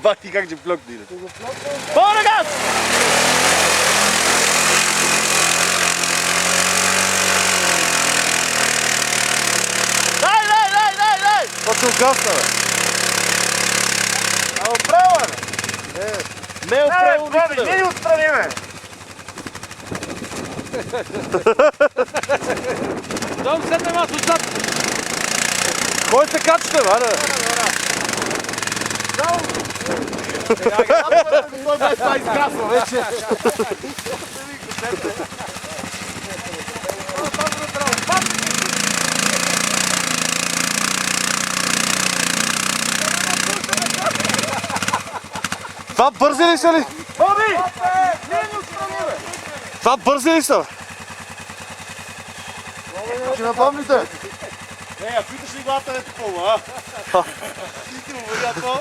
Бати как че плъкни. Пълна газ! Дай! Точно гасна, бе. А оправа, бе! Не оправа, не ни отстраниме! Дом седне вас отзад. Кой се качате, бе, аре? Това изгасва вече. Това бързи ли са ли? Боби! Не ни отстраниме! Това бързи ли са, бе? Ще напомните? Е, а питаш ли главата ето по-ма, а? Ти му вървя това?